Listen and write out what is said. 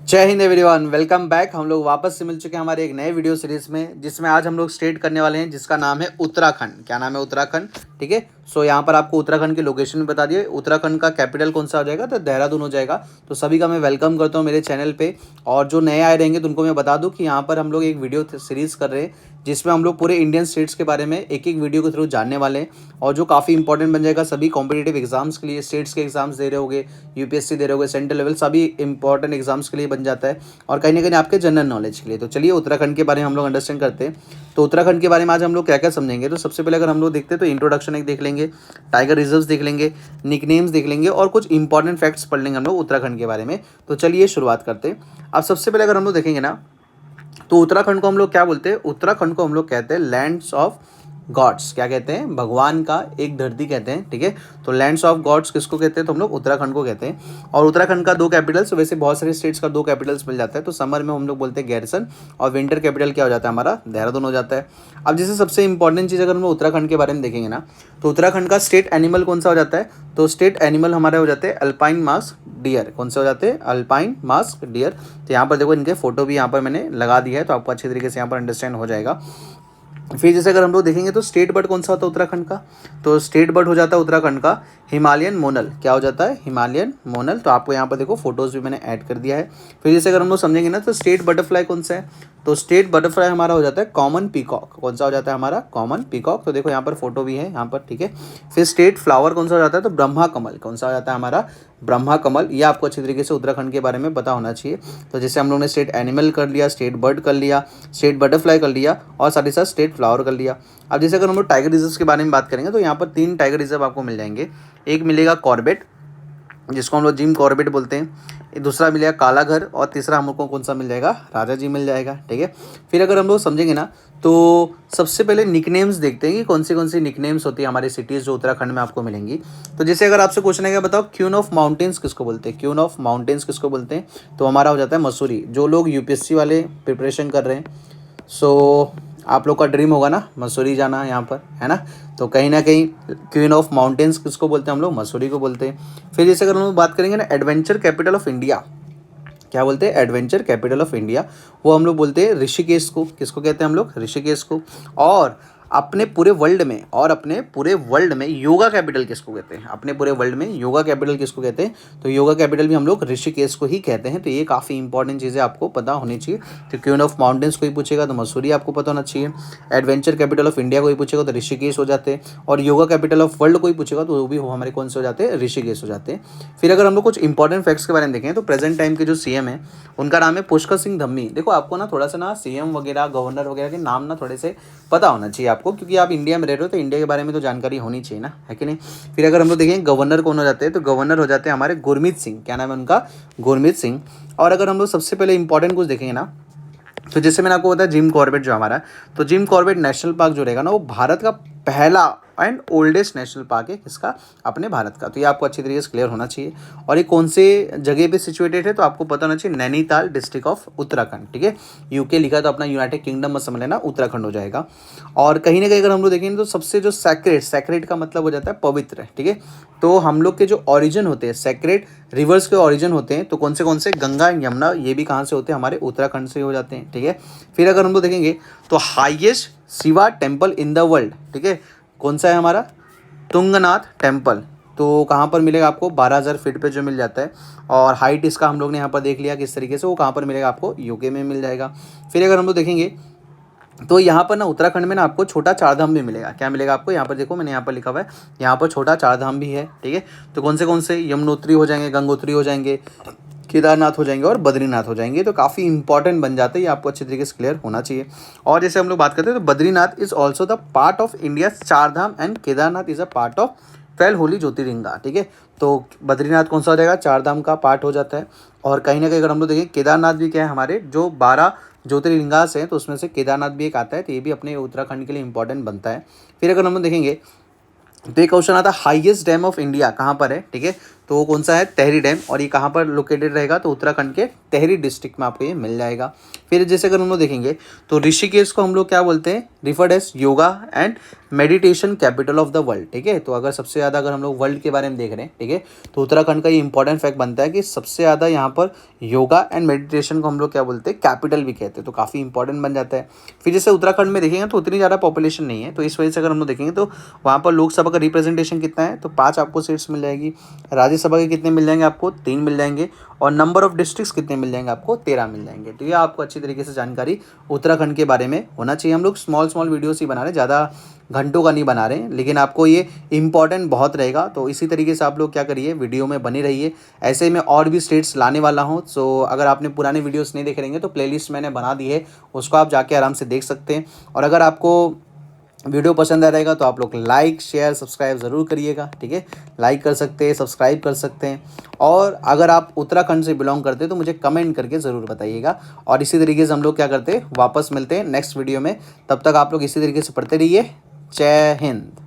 जय Hind everyone, welcome back. हम लोग वापस से मिल चुके हैं हमारे एक नए वीडियो सीरीज में, जिसमें आज हम लोग स्टेट करने वाले हैं जिसका नाम है उत्तराखंड। क्या नाम है? उत्तराखंड। ठीक है। सो यहाँ पर आपको उत्तराखंड की लोकेशन भी बता दिए। उत्तराखंड का कैपिटल कौन सा हो जाएगा? तो देहरादून हो जाएगा। तो सभी का मैं वेलकम करता हूँ मेरे चैनल पे। और जो नए आए रहेंगे तो उनको मैं बता दूँ कि यहाँ पर हम लोग एक वीडियो सीरीज कर रहे हैं जिसमें हम लोग पूरे इंडियन स्टेट्स के बारे में एक एक वीडियो के थ्रू जानने वाले हैं, और जो काफ़ी इंपॉर्टेंट बन जाएगा सभी कॉम्पिटेटिव एग्जाम्स के लिए। स्टेट्स के एग्जाम्स दे रहे होगे, यूपीएससी दे रहे होगे, सेंट्रल लेवल, सभी इंपॉर्टेंट एग्जाम्स के लिए बन जाता है, और कहीं ना कहीं आपके जनरल नॉलेज के लिए। तो चलिए उत्तराखंड के बारे में हम लोग अंडरस्टैंड करते हैं। तो उत्तराखंड के बारे में आज हम लोग क्या क्या समझेंगे। तो सबसे पहले अगर हम लोग देखते हैं तो इंट्रोडक्शन एक देख लेंगे, टाइगर रिजर्व्स देख लेंगे, निकनेम्स देख लेंगे, और कुछ इंपॉर्टेंट फैक्ट्स पढ़ लेंगे हम लोग उत्तराखंड के बारे में। तो चलिए शुरुआत करते हैं। अब सबसे पहले अगर हम लोग देखेंगे ना, तो उत्तराखंड को हम लोग क्या बोलते हैं? उत्तराखंड को हम लोग कहते हैं लैंड्स ऑफ गॉड्स। क्या कहते हैं? भगवान का एक धरती कहते हैं। ठीक है। तो लैंड्स ऑफ गॉड्स किसको कहते हैं? तो हम लोग उत्तराखंड को कहते हैं। और उत्तराखंड का दो कैपिटल्स, वैसे बहुत सारे स्टेट्स का दो कैपिटल्स मिल जाता है। तो समर में हम लोग बोलते हैं गैरसन, और विंटर कैपिटल क्या हो जाता है हमारा? देहरादून हो जाता है। अब जैसे सबसे इंपॉर्टेंट चीज़ अगर हम लोग उत्तराखंड के बारे में देखेंगे ना, तो उत्तराखंड का स्टेट एनिमल कौन सा हो जाता है? तो स्टेट एनिमल हमारे हो जाते हैं अल्पाइन मास्क डियर। कौन से हो जाते हैं? Alpine musk deer. तो यहाँ पर देखो इनके फोटो भी यहाँ पर मैंने लगा दिया है, तो आपको अच्छी तरीके से यहाँ पर अंडरस्टैंड हो जाएगा। फिर जैसे अगर हम लोग देखेंगे तो स्टेट बर्ड कौन सा होता है उत्तराखंड का? तो स्टेट बर्ड हो जाता है उत्तराखंड का हिमालयन मोनल। क्या हो जाता है? हिमालयन मोनल। तो आपको यहाँ पर देखो फोटोज भी मैंने ऐड कर दिया है। फिर जैसे अगर हम लोग समझेंगे ना, तो स्टेट बटरफ्लाई कौन सा है? तो स्टेट बटरफ्लाई हमारा हो जाता है कॉमन पीकॉक। कौन सा हो जाता है हमारा? Common peacock. तो देखो यहाँ पर फोटो भी है यहाँ पर। ठीक है। फिर स्टेट फ्लावर कौन सा हो जाता है? तो ब्रह्मा कमल। कौन सा हो जाता है हमारा? ब्रह्मा कमल। ये आपको अच्छी तरीके से उत्तराखंड के बारे में पता होना चाहिए। तो जैसे हम लोग ने स्टेट एनिमल कर लिया, स्टेट बर्ड कर लिया, स्टेट बटरफ्लाई कर लिया, और साथ ही साथ स्टेट फ्लावर कर लिया। अब जैसे अगर हम लोग टाइगर रिजर्व के बारे में बात करेंगे, तो यहाँ पर 3 टाइगर रिजर्व आपको मिल जाएंगे। एक मिलेगा कॉर्बेट, जिसको हम लोग जिम कॉर्बेट बोलते हैं। दूसरा मिलेगा कालाघर, और तीसरा हमको कौन सा मिल जाएगा? राजा जी मिल जाएगा। ठीक है। फिर अगर हम लोग समझेंगे ना, तो सबसे पहले निकनेम्स देखते हैं कि कौन सी निकनेम्स होती है हमारी सिटीज़ जो उत्तराखंड में आपको मिलेंगी। तो जैसे अगर आपसे क्वेश्चन है कि बताओ क्वीन ऑफ माउंटेन्स किसको बोलते हैं? क्वीन ऑफ माउंटेन्स किसको बोलते हैं? तो हमारा हो जाता है मसूरी। जो लोग यूपीएससी वाले प्रिपरेशन कर रहे हैं, सो आप लोग का ड्रीम होगा ना मसूरी जाना यहाँ पर, है ना? तो कहीं ना कहीं क्वीन ऑफ माउंटेन्स किसको बोलते हैं हम लोग? मसूरी को बोलते हैं। फिर जैसे अगर हम लोग बात करेंगे ना, एडवेंचर कैपिटल ऑफ इंडिया, क्या बोलते हैं? एडवेंचर कैपिटल ऑफ इंडिया, वो हम लोग बोलते हैं ऋषिकेश को। किसको कहते हैं हम लोग? ऋषिकेश को। और अपने पूरे वर्ल्ड में योगा कैपिटल किसको कहते हैं? अपने पूरे वर्ल्ड में योगा कैपिटल किसको कहते हैं? तो योगा कैपिटल भी हम लोग ऋषिकेश को ही कहते हैं। तो ये काफ़ी इंपॉर्टेंट चीज़ें आपको पता होनी चाहिए। तो क्वीन ऑफ माउंटेन्स को ही पूछेगा तो मसूरी आपको पता होना चाहिए। एडवेंचर कैपिटल ऑफ इंडिया को ही पूछेगा तो ऋषिकेश हो जाते हैं। और योगा कैपिटल ऑफ वर्ल्ड को ही पूछेगा तो वो भी हमारे कौन से हो जाते हैं? ऋषिकेश हो जाते हैं। फिर अगर हम लोग कुछ इंपॉर्टेंट फैक्ट्स के बारे में देखें, तो प्रेजेंट टाइम के जो सीएम है उनका नाम है पुष्कर सिंह धम्मी। देखो आपको ना थोड़ा सा ना सीएम वगैरह, गवर्नर वगैरह के नाम ना थोड़े से पता होना चाहिए आपको, क्योंकि आप इंडिया में रह रहे हो तो इंडिया के बारे में तो जानकारी होनी चाहिए ना, है कि नहीं? फिर अगर हम लोग देखें गवर्नर कौन हो जाते हैं, तो गवर्नर हो जाते हैं हमारे गुरमीत सिंह। क्या नाम है उनका? गुरमीत सिंह। और अगर हम लोग सबसे पहले इंपॉर्टेंट कुछ देखेंगे ना, तो जैसे मैंने आपको बताया जिम कॉर्बेट जो हमारा, तो जिम कॉर्बेट नेशनल पार्क जो रहेगा ना, वो भारत का पहला एंड ओल्डेस्ट नेशनल पार्क है। किसका? अपने भारत का। तो ये आपको अच्छी तरीके से क्लियर होना चाहिए। और ये कौन से जगह पे सिचुएटेड है? तो आपको पता होना चाहिए नैनीताल डिस्ट्रिक्ट ऑफ उत्तराखंड। ठीक है। यूके लिखा तो अपना यूनाइटेड किंगडम मत समझ लेना, उत्तराखंड हो जाएगा। और कहीं ना कहीं अगर हम लोग देखेंगे तो सबसे जो सैक्रेड का मतलब हो जाता है पवित्र। ठीक है। तो हम लोग के जो ऑरिजिन होते हैं, सैक्रेड रिवर्स के ऑरिजिन होते हैं, तो कौन से? गंगा, यमुना, ये भी कहाँ से होते हैं? हमारे उत्तराखंड से हो जाते हैं। ठीक है। फिर अगर हम लोग देखेंगे तो highest Shiva temple in the world, ठीक है, कौन सा है हमारा? तुंगनाथ टेम्पल। तो कहाँ पर मिलेगा आपको? 12,000 फीट पे जो मिल जाता है। और हाइट इसका हम लोग ने यहाँ पर देख लिया किस तरीके से, वो कहाँ पर मिलेगा आपको? यूके में मिल जाएगा। फिर अगर हम लोग देखेंगे तो यहाँ पर ना उत्तराखंड में ना आपको छोटा चारधाम भी मिलेगा। क्या मिलेगा आपको? यहाँ पर देखो मैंने यहाँ पर लिखा हुआ है, यहाँ पर छोटा चारधाम भी है। ठीक है। तो कौन से? यमुनोत्री हो जाएंगे, गंगोत्री हो जाएंगे, केदारनाथ हो जाएंगे, और बद्रीनाथ हो जाएंगे। तो काफ़ी इंपॉर्टेंट बन जाते हैं, ये आपको अच्छे तरीके से क्लियर होना चाहिए। और जैसे हम लोग बात करते हैं तो Badrinath is also the part of India Chardham, and Kedarnath is a part of 12 Holi jyotirlinga. ठीक है। तो बद्रीनाथ कौन सा हो जाएगा? चारधाम का पार्ट हो जाता है। और कहीं ना कहीं अगर हम लोग देखें केदारनाथ भी क्या है, हमारे जो 12 ज्योतिर्लिंगास हैं तो उसमें से केदारनाथ भी एक आता है। तो ये भी अपने उत्तराखंड के लिए इंपॉर्टेंट बनता है। फिर अगर हम लोग देखेंगे तो एक क्वेश्चन आता है हाईएस्ट डैम ऑफ इंडिया कहाँ पर है? ठीक है। तो वो कौन सा है, टेहरी डैम, और ये कहाँ पर लोकेटेड रहेगा, तो उत्तराखंड के टेहरी डिस्ट्रिक्ट में आपको ये मिल जाएगा। फिर जैसे अगर हम लोग देखेंगे तो ऋषिकेश को हम लोग क्या बोलते हैं, referred as yoga and meditation capital of the world, ठीक है। तो अगर सबसे ज़्यादा अगर हम लोग वर्ल्ड के बारे में देख रहे हैं, ठीक है, तो उत्तराखंड का ये इंपॉर्टेंट फैक्ट बनता है कि सबसे ज़्यादा यहाँ पर योगा एंड मेडिटेशन को हम लोग क्या बोलते हैं, कैपिटल भी कहते हैं, तो काफ़ी इंपॉर्टेंट बन जाता है। फिर जैसे उत्तराखंड में देखेंगे तो उतनी ज़्यादा पॉपुलेशन नहीं है, तो इस वजह से अगर हम लोग देखेंगे तो वहाँ पर लोकसभा का रिप्रेजेंटेशन कितना है, तो 5 आपको सीट्स मिल जाएगी। राज्यसभा के कितने मिल जाएंगे आपको, 3 मिल जाएंगे। और नंबर ऑफ डिस्ट्रिक्ट्स कितने मिल जाएंगे आपको, 13 मिल जाएंगे। तो ये आपको अच्छी तरीके से जानकारी उत्तराखंड के बारे में होना चाहिए। हम लोग स्मॉल स्मॉल वीडियोस ही बना रहे हैं, ज़्यादा घंटों का नहीं बना रहे हैं, लेकिन आपको ये इंपॉर्टेंट बहुत रहेगा। तो इसी तरीके से आप लोग क्या करिए, वीडियो में बने रहिए। ऐसे में और भी स्टेट्स लाने वाला हूँ, सो अगर आपने पुराने वीडियोस नहीं देख रहेंगे तो प्लेलिस्ट मैंने बना दी है, उसको आप जाके आराम से देख सकते हैं। और अगर आपको वीडियो पसंद आ रहेगा तो आप लोग लाइक शेयर सब्सक्राइब ज़रूर करिएगा, ठीक है। लाइक कर सकते हैं, सब्सक्राइब कर सकते हैं। और अगर आप उत्तराखंड से बिलोंग करते हैं तो मुझे कमेंट करके ज़रूर बताइएगा। और इसी तरीके से हम लोग क्या करते हैं, वापस मिलते हैं नेक्स्ट वीडियो में। तब तक आप लोग इसी तरीके से पढ़ते रहिए। जय हिंद।